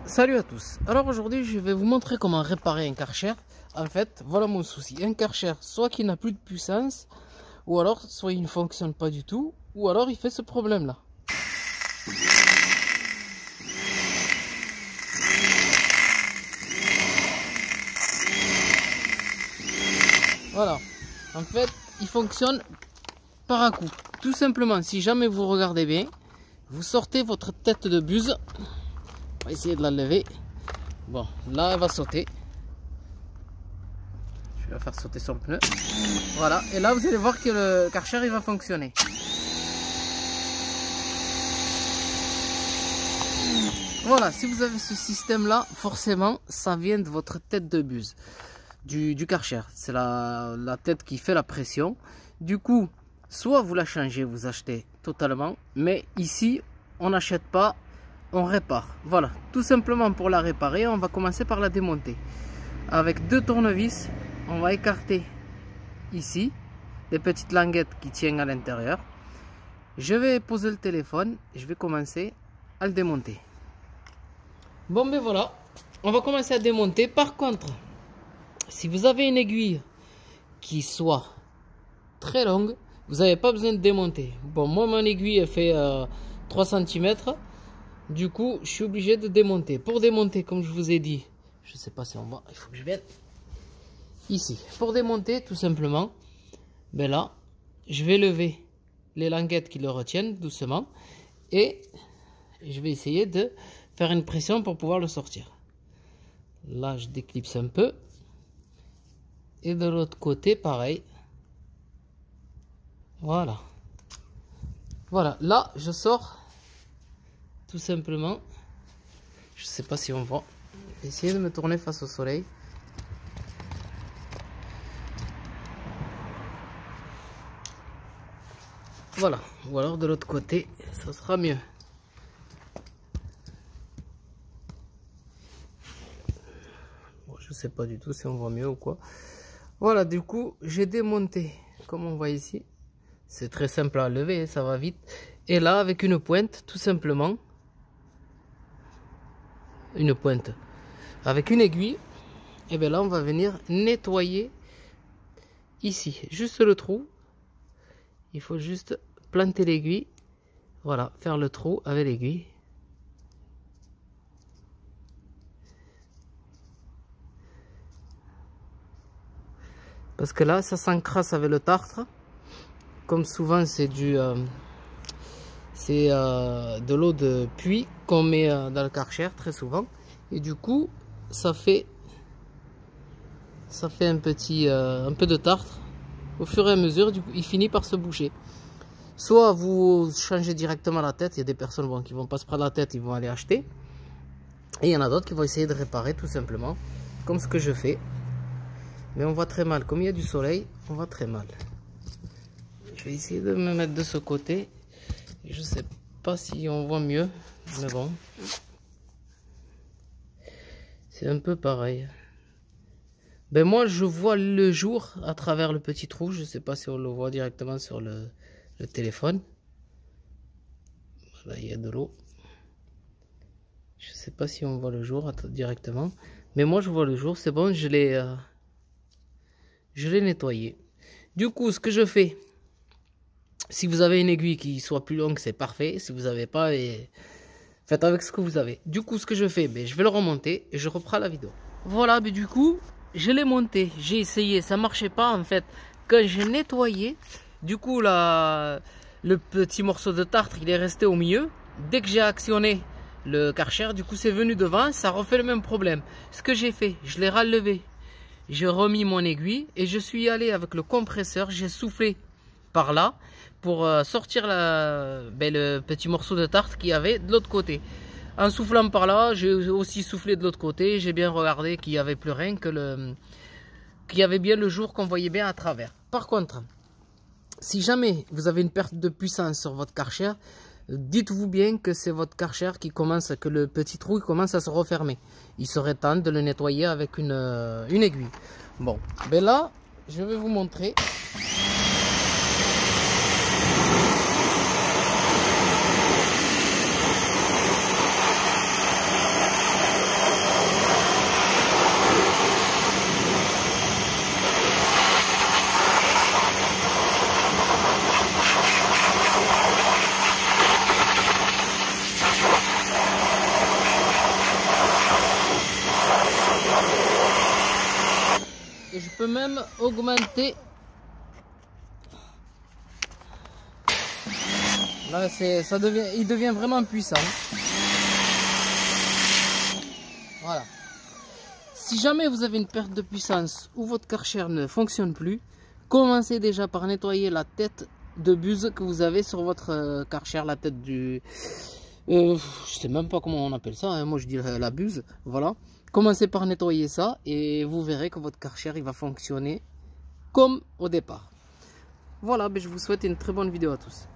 Salut à tous. Alors aujourd'hui je vais vous montrer comment réparer un Karcher. En fait voilà mon souci, un Karcher soit qui n'a plus de puissance, ou alors soit il ne fonctionne pas du tout, ou alors il fait ce problème là. Voilà, en fait il fonctionne par à coup. Tout simplement, si jamais vous regardez bien, vous sortez votre tête de buse. On va essayer de la lever. Bon, là elle va sauter. Je vais la faire sauter sur le pneu. Voilà, et là vous allez voir que le Karcher il va fonctionner. Voilà, si vous avez ce système là, forcément ça vient de votre tête de buse du Karcher. C'est la tête qui fait la pression. Du coup, soit vous la changez, vous achetez totalement, mais ici on n'achète pas, on répare. Voilà, tout simplement pour la réparer, on va commencer par la démonter. Avec deux tournevis, on va écarter ici les petites languettes qui tiennent à l'intérieur. Je vais poser le téléphone, je vais commencer à le démonter. Bon ben voilà, on va commencer à démonter. Par contre, si vous avez une aiguille qui soit très longue, vous n'avez pas besoin de démonter. Bon, moi mon aiguille elle fait 3 cm. Du coup, je suis obligé de démonter. Pour démonter, comme je vous ai dit, je ne sais pas si on voit, il faut que je vienne ici. Pour démonter, tout simplement, ben là, je vais lever les languettes qui le retiennent doucement. Et je vais essayer de faire une pression pour pouvoir le sortir. Là, je déclipse un peu. Et de l'autre côté, pareil. Voilà. Voilà, là, je sors tout simplement. Je sais pas si on voit. Je vais essayer de me tourner face au soleil. Voilà, ou alors de l'autre côté, ça sera mieux. Bon, je sais pas du tout si on voit mieux ou quoi. Voilà, du coup, j'ai démonté, comme on voit ici. C'est très simple à lever, ça va vite. Et là, avec une pointe, tout simplement, une pointe, avec une aiguille, et bien là, on va venir nettoyer ici, juste le trou. Il faut juste planter l'aiguille, voilà, faire le trou avec l'aiguille. Parce que là, ça s'encrasse avec le tartre. Comme souvent, c'est de l'eau de puits qu'on met dans le Karcher très souvent. Et du coup, ça fait un peu de tartre. Au fur et à mesure, du coup, il finit par se boucher. Soit vous changez directement la tête. Il y a des personnes qui vont pas se prendre la tête, ils vont aller acheter. Et il y en a d'autres qui vont essayer de réparer tout simplement, comme ce que je fais. Mais on voit très mal. Comme il y a du soleil, on voit très mal. Je vais essayer de me mettre de ce côté. Je sais pas si on voit mieux, mais bon. C'est un peu pareil. Ben moi, je vois le jour à travers le petit trou. Je sais pas si on le voit directement sur le téléphone. Voilà, il y a de l'eau. Je sais pas si on voit le jour directement. Mais moi, je vois le jour. C'est bon, je l'ai nettoyé. Du coup, ce que je fais, si vous avez une aiguille qui soit plus longue, c'est parfait. Si vous n'avez pas, faites avec ce que vous avez. Du coup, ce que je fais, je vais le remonter et je reprends la vidéo. Voilà, du coup, je l'ai monté. J'ai essayé, ça marchait pas en fait. Quand j'ai nettoyé, du coup, le petit morceau de tartre, il est resté au milieu. Dès que j'ai actionné le Karcher, du coup, c'est venu devant, ça refait le même problème. Ce que j'ai fait, je l'ai relevé. J'ai remis mon aiguille et je suis allé avec le compresseur, j'ai soufflé par là pour sortir le petit morceau de tarte qu'il y avait de l'autre côté. En soufflant par là, j'ai aussi soufflé de l'autre côté, j'ai bien regardé qu'il n'y avait plus rien, qu'il y avait bien le jour qu'on voyait bien à travers. Par contre, si jamais vous avez une perte de puissance sur votre Karcher, dites-vous bien que c'est votre Karcher que le petit trou commence à se refermer. Il serait temps de le nettoyer avec une aiguille. Bon, ben là, je vais vous montrer. peut même augmenter. Là, il devient vraiment puissant. Voilà. Si jamais vous avez une perte de puissance ou votre Karcher ne fonctionne plus, commencez déjà par nettoyer la tête de buse que vous avez sur votre Karcher, la tête du... je sais même pas comment on appelle ça, hein. Moi je dirais la buse. Voilà. Commencez par nettoyer ça et vous verrez que votre Karcher il va fonctionner comme au départ. Voilà, je vous souhaite une très bonne vidéo à tous.